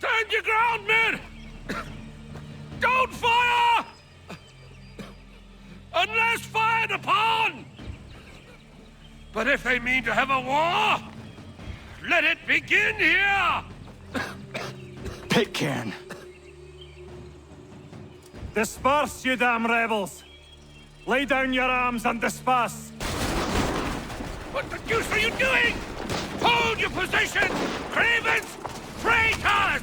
Stand your ground, men! Don't fire! Unless fired upon! But if they mean to have a war, let it begin here! Pitcairn. Disperse, you damn rebels! Lay down your arms and disperse! What the deuce are you doing? Hold your positions! Cravens! Traitors!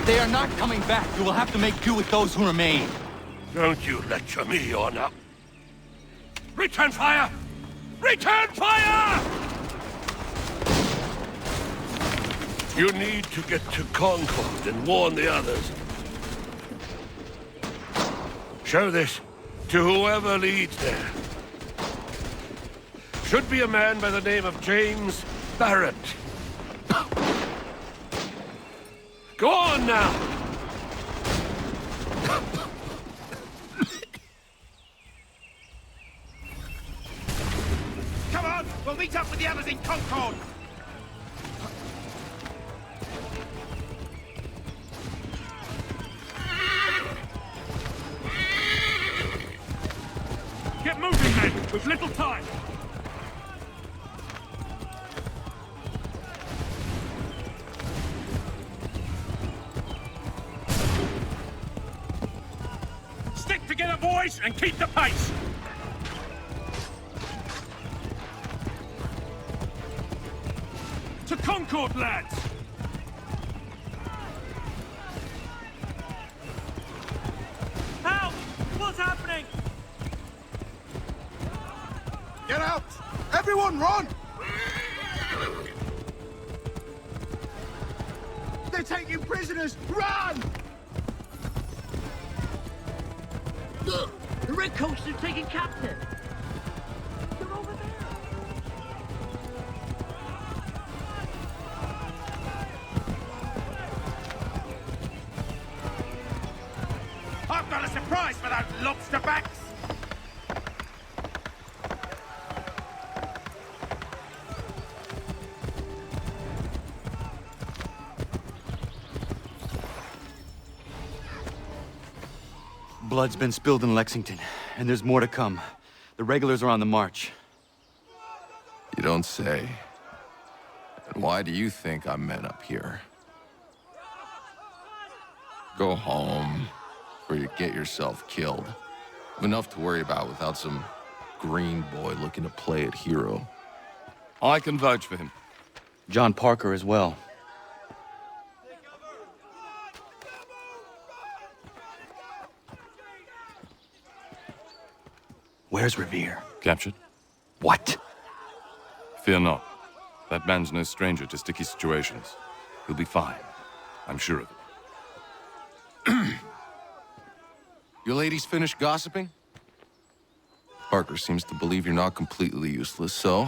They are not coming back. You will have to make do with those who remain. Don't you lecture me on up. Return fire! Return fire! You need to get to Concord and warn the others. Show this to whoever leads there. Should be a man by the name of James Barrett. Go on now! Come on! We'll meet up with the others in Concord! Get moving, men! We've little time! Stick together, boys, and keep the pace! To Concord, lads! Help! What's happening? Get out! Everyone run! They're taking prisoners! Run! Look! The redcoats are taken captive! They're over there! I've got a surprise for those lobster backs! Blood's been spilled in Lexington, and there's more to come. The regulars are on the march. You don't say. And why do you think I'm men up here? Go home, or you get yourself killed. I've enough to worry about without some green boy looking to play at hero. I can vouch for him. John Parker as well. Where's Revere? Captured? What? Fear not. That man's no stranger to sticky situations. He'll be fine. I'm sure of it. You ladies finished gossiping? Parker seems to believe you're not completely useless, so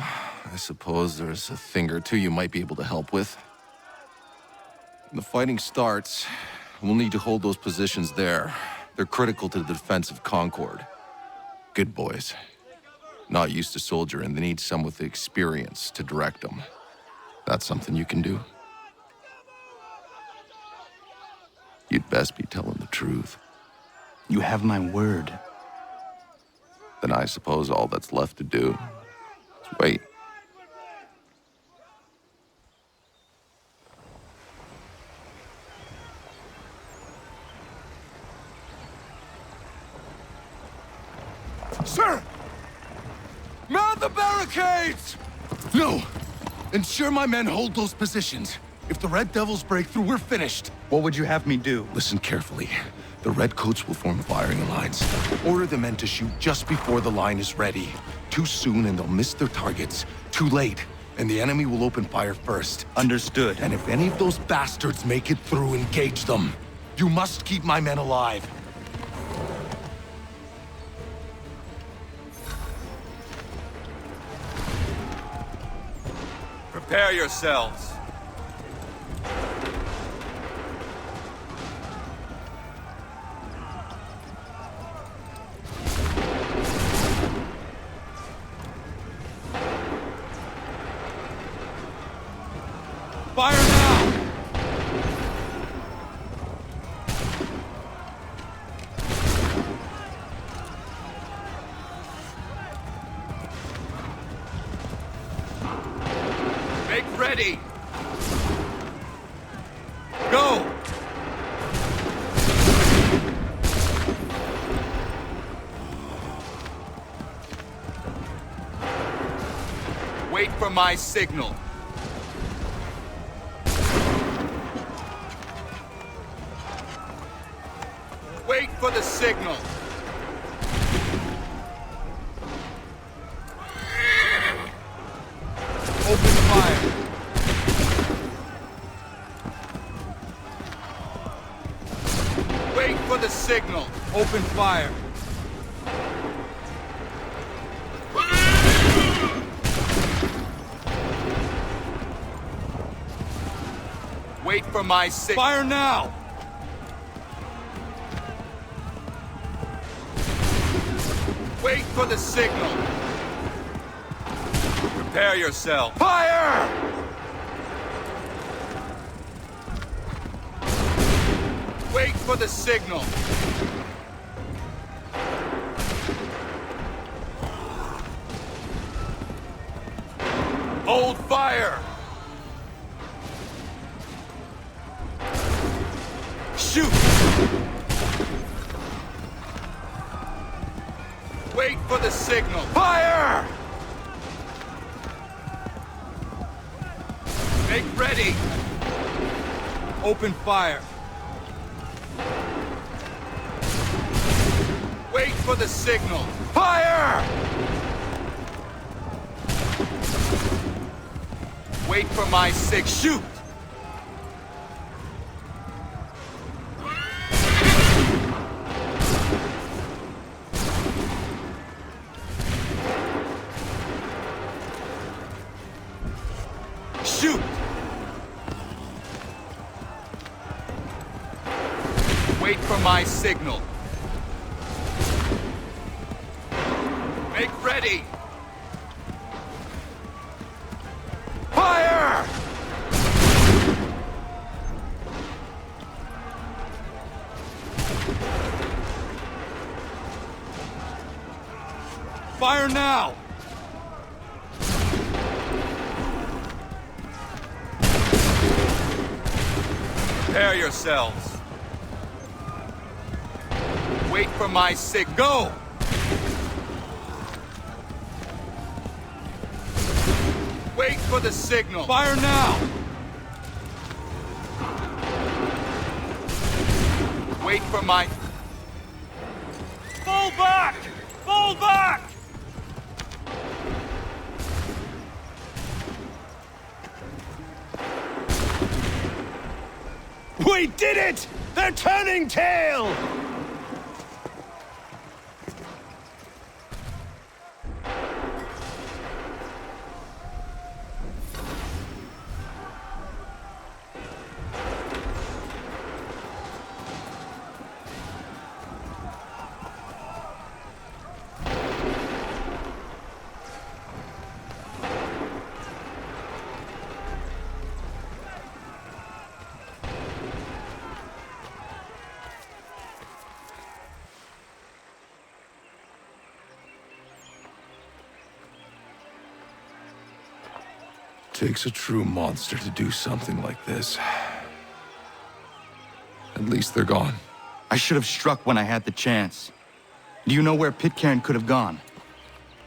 I suppose there's a thing or two you might be able to help with. When the fighting starts, we'll need to hold those positions there. They're critical to the defense of Concord. Good boys. Not used to soldiering, they need some with the experience to direct them. That's something you can do? You'd best be telling the truth. You have my word. Then I suppose all that's left to do is wait. Sir! Mount the barricades! No! Ensure my men hold those positions. If the Red Devils break through, we're finished. What would you have me do? Listen carefully. The Redcoats will form firing lines. Order the men to shoot just before the line is ready. Too soon and they'll miss their targets. Too late, and the enemy will open fire first. Understood. And if any of those bastards make it through, engage them. You must keep my men alive. Prepare yourselves. Fire now! my signal. Wait for the signal. Open fire. Wait for the signal. Open fire. Wait for my signal. Fire now! Wait for the signal. Prepare yourself. Fire! Wait for the signal. Hold fire! Shoot! Wait for the signal. Fire! Make ready. Open fire. Wait for the signal. Fire! Wait for my shoot! Shoot! Wait for my signal. Make ready. Fire! Fire now! Prepare yourselves. Wait for my go! Wait for the signal. Fire now! Wait for my... Fall back! Fall back! We did it! They're turning tail! Takes a true monster to do something like this. At least they're gone. I should have struck when I had the chance. Do you know where Pitcairn could have gone?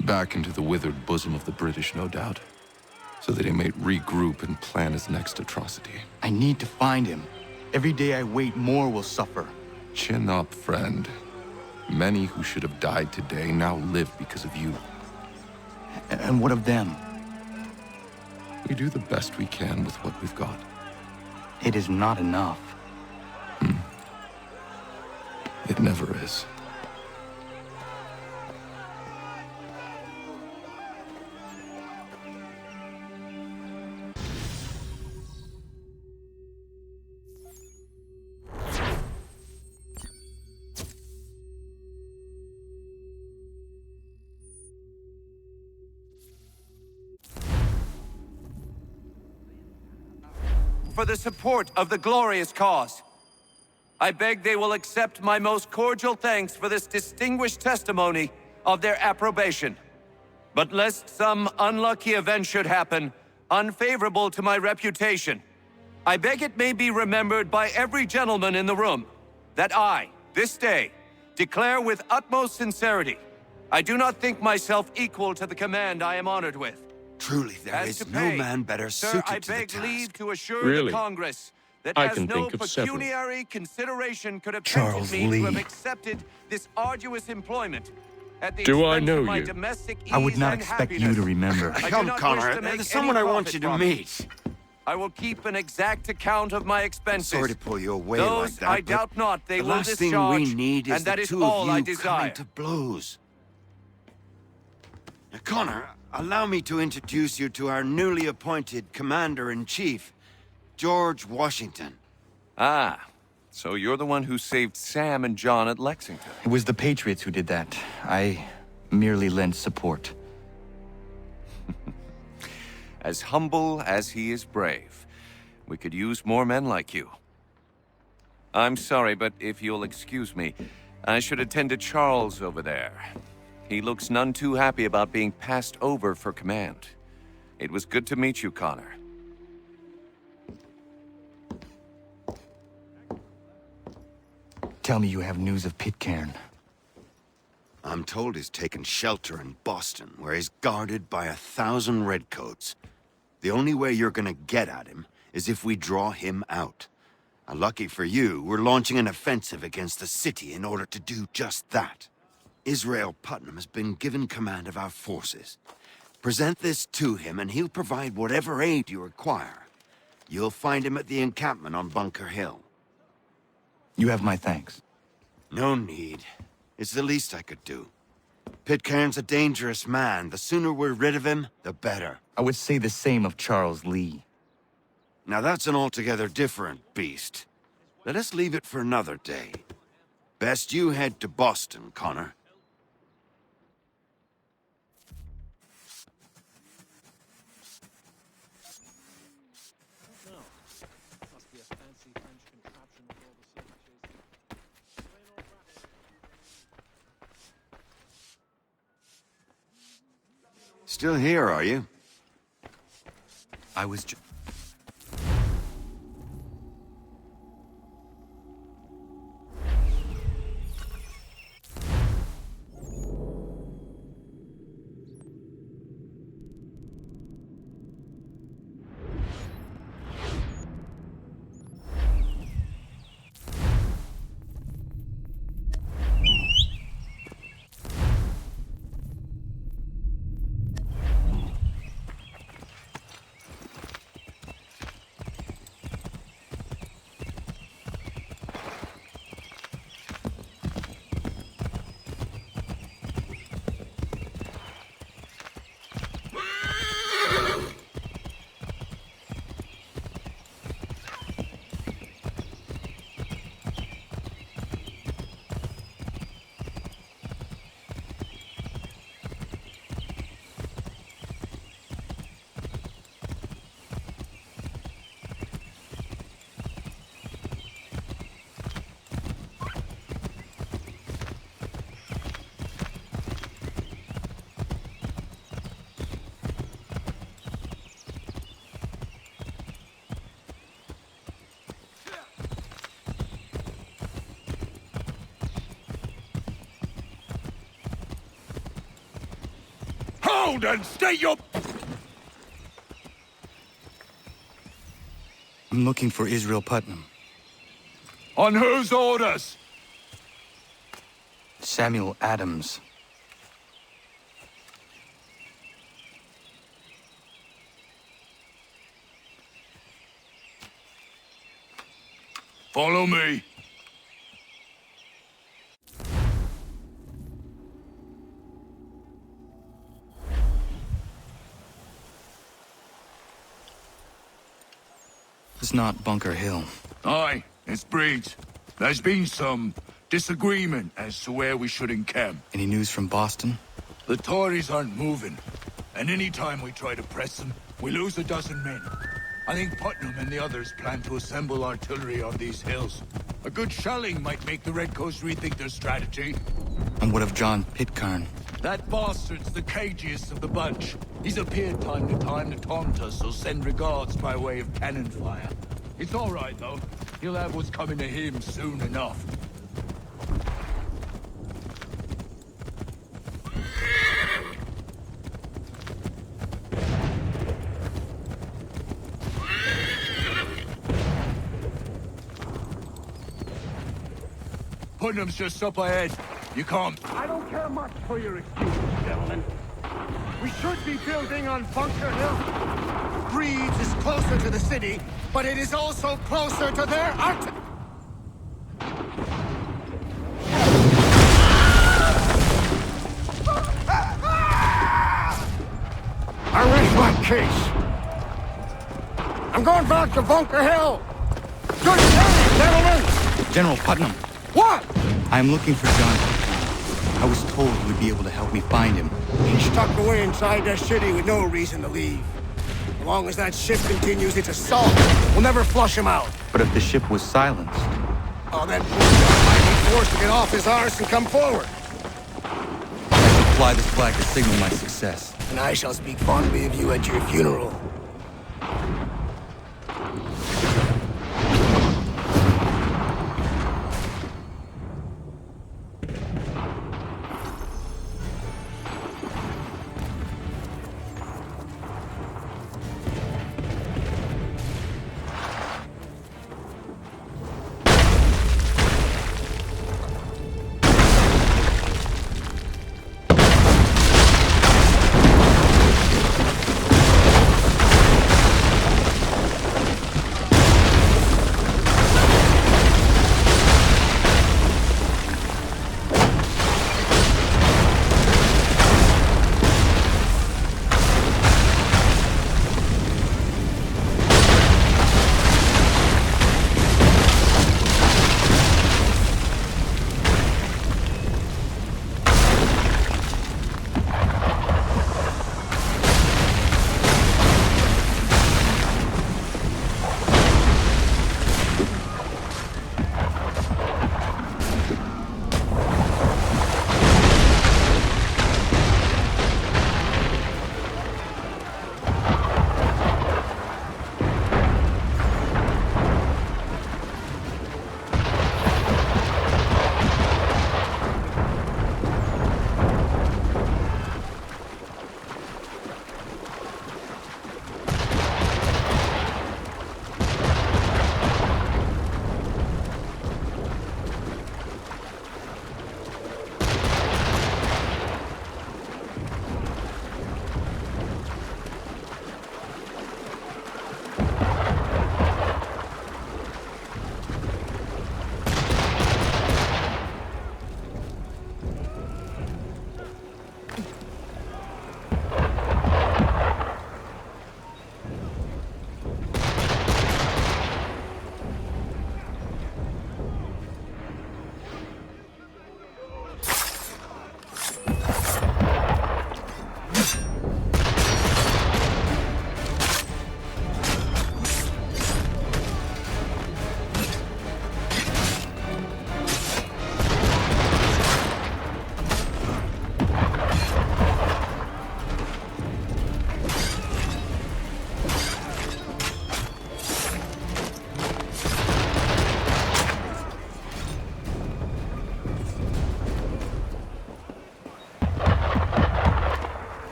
Back into the withered bosom of the British, no doubt. So that he may regroup and plan his next atrocity. I need to find him. Every day I wait, more will suffer. Chin up, friend. Many who should have died today now live because of you. And what of them? We do the best we can with what we've got. It is not enough. It never is. For the support of the glorious cause. I beg they will accept my most cordial thanks for this distinguished testimony of their approbation. But lest some unlucky event should happen, unfavorable to my reputation, I beg it may be remembered by every gentleman in the room that I, this day, declare with utmost sincerity, I do not think myself equal to the command I am honored with. Truly, there As is to no pay, man better sir, suited I to the beg task. leave to assure Really? the Congress that I as can no think of several. pecuniary consideration could have Charles tempted me Lee. to have accepted this arduous employment at the Do I expense know of my you? domestic I would ease not and expect you happiness. to remember. I do Come, not wish Connor, to make there's someone any I want profit you to from it. meet. I will keep an exact account of my expenses. Sorry to pull you away Those like that, I but doubt not they the will last thing discharge, we need is and that the is two all of I you desire. coming to blows. Now, Connor, allow me to introduce you to our newly appointed Commander-in-Chief, George Washington. Ah, so you're the one who saved Sam and John at Lexington. It was the Patriots who did that. I merely lent support. As humble as he is brave. We could use more men like you. I'm sorry, but if you'll excuse me, I should attend to Charles over there. He looks none too happy about being passed over for command. It was good to meet you, Connor. Tell me you have news of Pitcairn. I'm told he's taken shelter in Boston, where he's guarded by 1,000 redcoats. The only way you're gonna get at him is if we draw him out. Lucky for you, we're launching an offensive against the city in order to do just that. Israel Putnam has been given command of our forces. Present this to him and he'll provide whatever aid you require. You'll find him at the encampment on Bunker Hill. You have my thanks. No need. It's the least I could do. Pitcairn's a dangerous man. The sooner we're rid of him, the better. I would say the same of Charles Lee. Now that's an altogether different beast. Let us leave it for another day. Best you head to Boston, Connor. Still here, are you? I was just... Hold and state your... I'm looking for Israel Putnam. On whose orders? Samuel Adams. Follow me. It's not Bunker Hill. Aye, it's Breeds. There's been some disagreement as to where we should encamp. Any news from Boston? The Tories aren't moving, and any time we try to press them, we lose a dozen men. I think Putnam and the others plan to assemble artillery on these hills. A good shelling might make the Redcoats rethink their strategy. And what of John Pitcairn? That bastard's the cagiest of the bunch. He's appeared time to time to taunt us, so send regards by way of cannon fire. It's all right, though. He'll have what's coming to him soon enough. Putnam's just up ahead. You can't... I don't care much for your excuses, gentlemen. We should be building on Bunker Hill. Breeds is closer to the city, but it is also closer to their art. I rest my case. I'm going back to Bunker Hill. Good day, gentlemen! General Putnam, What? I'm looking for John. I was told he would be able to help me find him. He's tucked away inside that city with no reason to leave. As long as that ship continues its assault, we'll never flush him out. But if the ship was silenced, Oh, then Pugio might be forced to get off his arse and come forward. I shall fly this flag to signal my success. And I shall speak fondly of you at your funeral.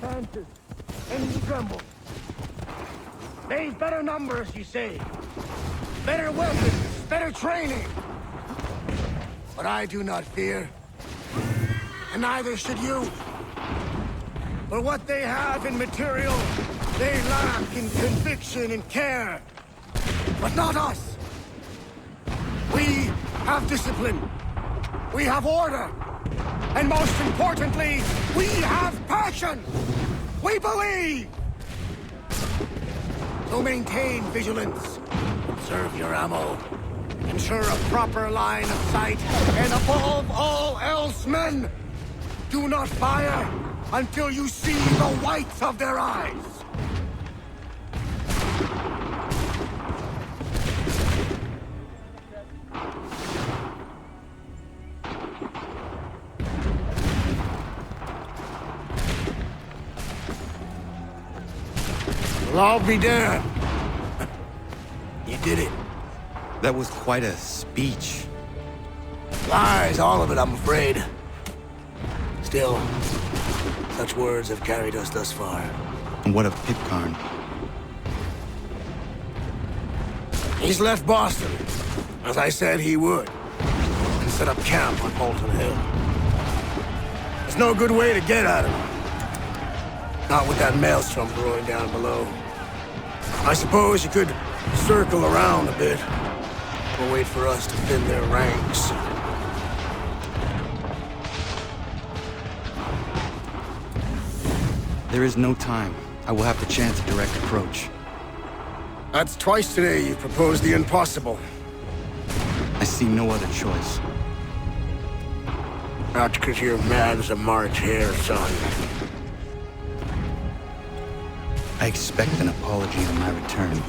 chances. And you tremble. They've better numbers, you say. Better weapons, better training. But I do not fear. And neither should you. For what they have in material, they lack in conviction and care. But not us. We have discipline. We have order. And most importantly, we have passion. We believe. So maintain vigilance. Conserve your ammo. Ensure a proper line of sight. And above all else, men, do not fire until you see the whites of their eyes. Well, I'll be damned. You did it. That was quite a speech. Lies, all of it, I'm afraid. Still, such words have carried us thus far. And what of Pitcairn? He's left Boston, as I said he would, and set up camp on Bolton Hill. There's no good way to get at him. Not with that maelstrom brewing down below. I suppose you could circle around a bit, or wait for us to thin their ranks. There is no time. I will have to chance a direct approach. That's twice today you've proposed the impossible. I see no other choice. Not because you're mad as a March hare, son. I expect an apology on my return.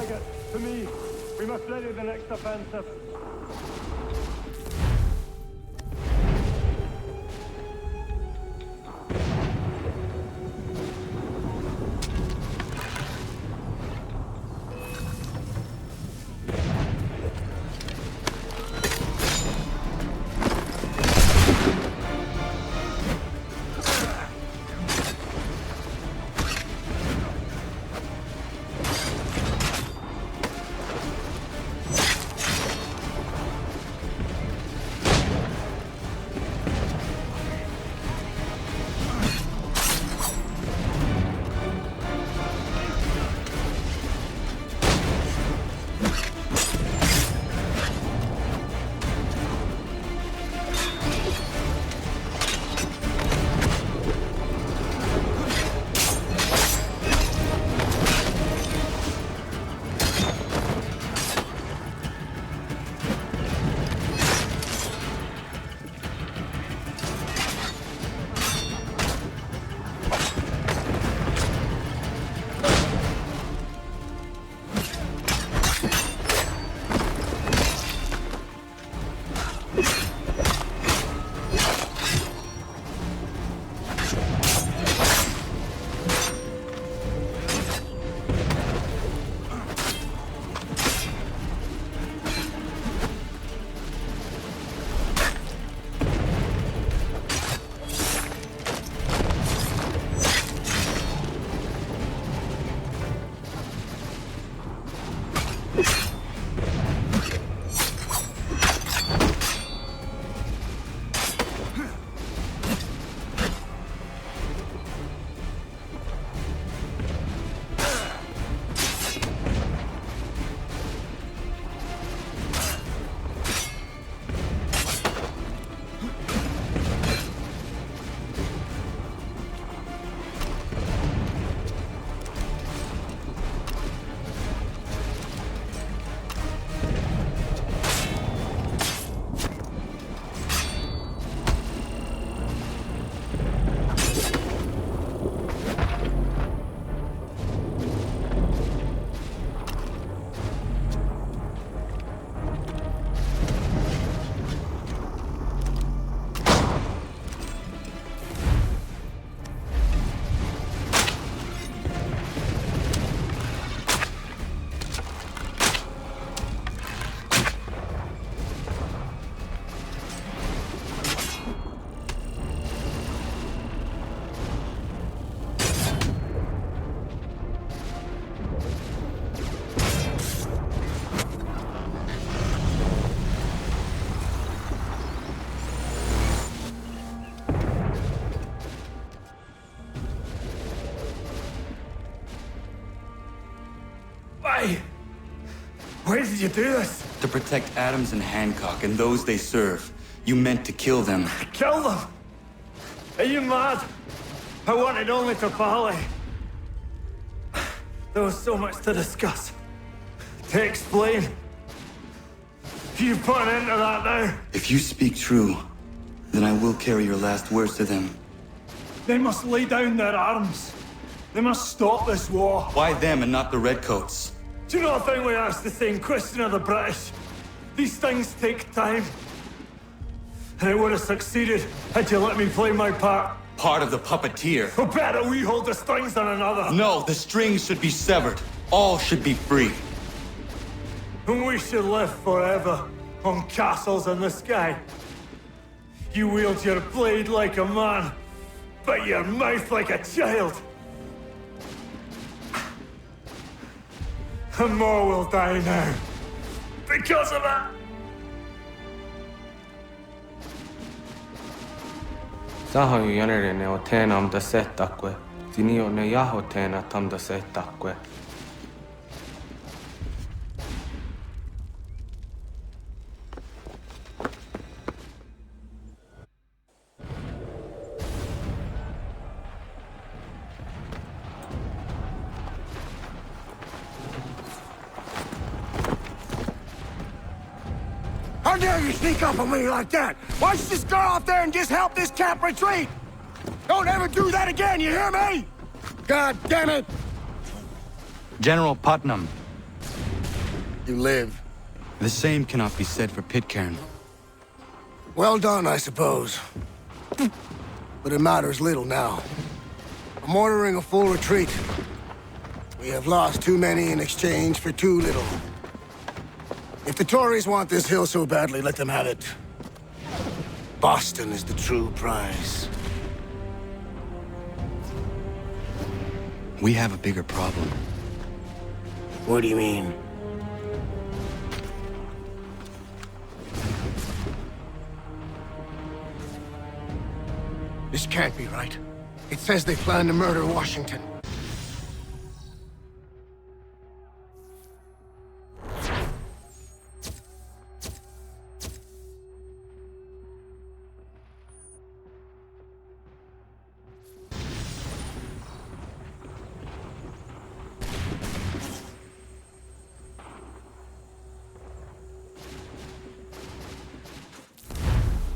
target. To me. We must ready the next offensive. Why did you do this? To protect Adams and Hancock and those they serve. You meant to kill them. Kill them? Are you mad? I wanted only to parley. There was so much to discuss. To explain. You put an end to that now. If you speak true, then I will carry your last words to them. They must lay down their arms. They must stop this war. Why them and not the Redcoats? Do you not think we asked the same question of the British? These things take time. And it would have succeeded had you let me play my part. Part of the puppeteer. Or better, we hold the strings than another. No, the strings should be severed. All should be free. And we should live forever on castles in the sky. You wield your blade like a man, but your mouth like a child. And more will die now. Because of it! Sahoin jänerene o teenam da setakwe. Sinio ne jaho teena tam da setakwe. How dare you sneak up on me like that? Why don't you just go out there and just help this camp retreat? Don't ever do that again, you hear me? God damn it! General Putnam, You live. The same cannot be said for Pitcairn. Well done, I suppose. But it matters little now. I'm ordering a full retreat. We have lost too many in exchange for too little. If the Tories want this hill so badly, let them have it. Boston is the true prize. We have a bigger problem. What do you mean? This can't be right. It says they plan to murder Washington.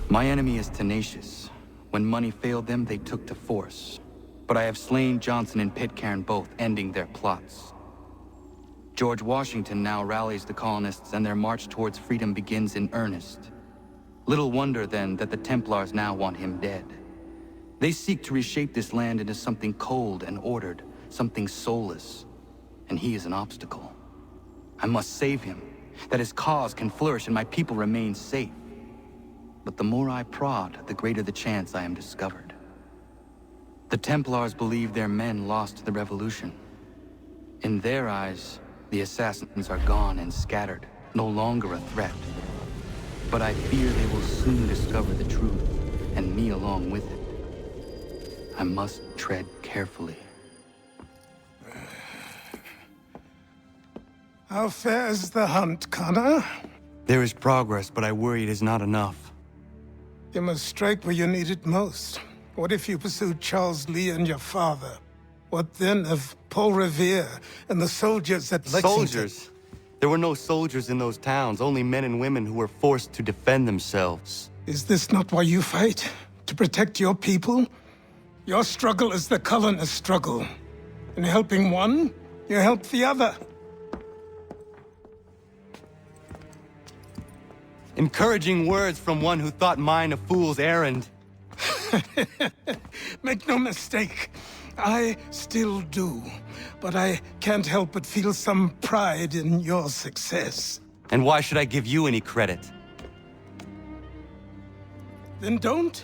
My enemy is tenacious. When money failed them, they took to force. But I have slain Johnson and Pitcairn both, ending their plots. George Washington now rallies the colonists, and their march towards freedom begins in earnest. Little wonder, then, that the Templars now want him dead. They seek to reshape this land into something cold and ordered, something soulless. And he is an obstacle. I must save him, that his cause can flourish and my people remain safe. But the more I prod, the greater the chance I am discovered. The Templars believe their men lost the revolution. In their eyes, the assassins are gone and scattered, no longer a threat. But I fear they will soon discover the truth, and me along with it. I must tread carefully. How fares the hunt, Connor? There is progress, but I worry it is not enough. You must strike where you need it most. What if you pursued Charles Lee and your father? What then of Paul Revere and the soldiers at Lexington? Soldiers? There were no soldiers in those towns, only men and women who were forced to defend themselves. Is this not why you fight? To protect your people? Your struggle is the colonist struggle. In helping one, you help the other. Encouraging words from one who thought mine a fool's errand. Make no mistake, I still do. But I can't help but feel some pride in your success. And why should I give you any credit? Then don't.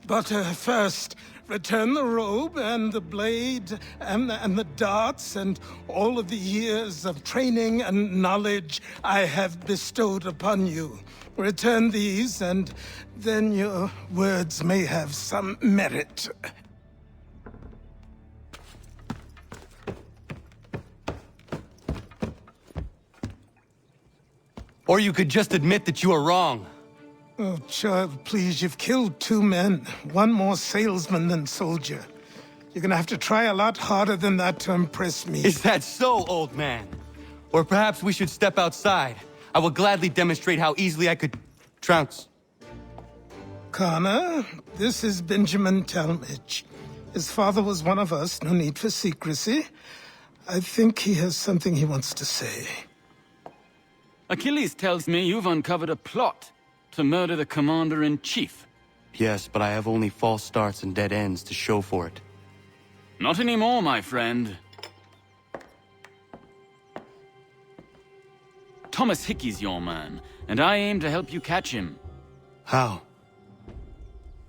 But first, return the robe and the blade and the darts and all of the years of training and knowledge I have bestowed upon you. Return these, and then your words may have some merit. Or you could just admit that you are wrong. Oh, child, please, you've killed 2 men. One more salesman than soldier. You're gonna have to try a lot harder than that to impress me. Is that so, old man? Or perhaps we should step outside. I will gladly demonstrate how easily I could trounce. Connor, this is Benjamin Talmadge. His father was one of us, no need for secrecy. I think he has something he wants to say. Achilles tells me you've uncovered a plot to murder the Commander-in-Chief. Yes, but I have only false starts and dead ends to show for it. Not anymore, my friend. Thomas Hickey's your man, and I aim to help you catch him. How?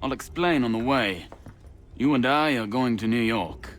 I'll explain on the way. You and I are going to New York.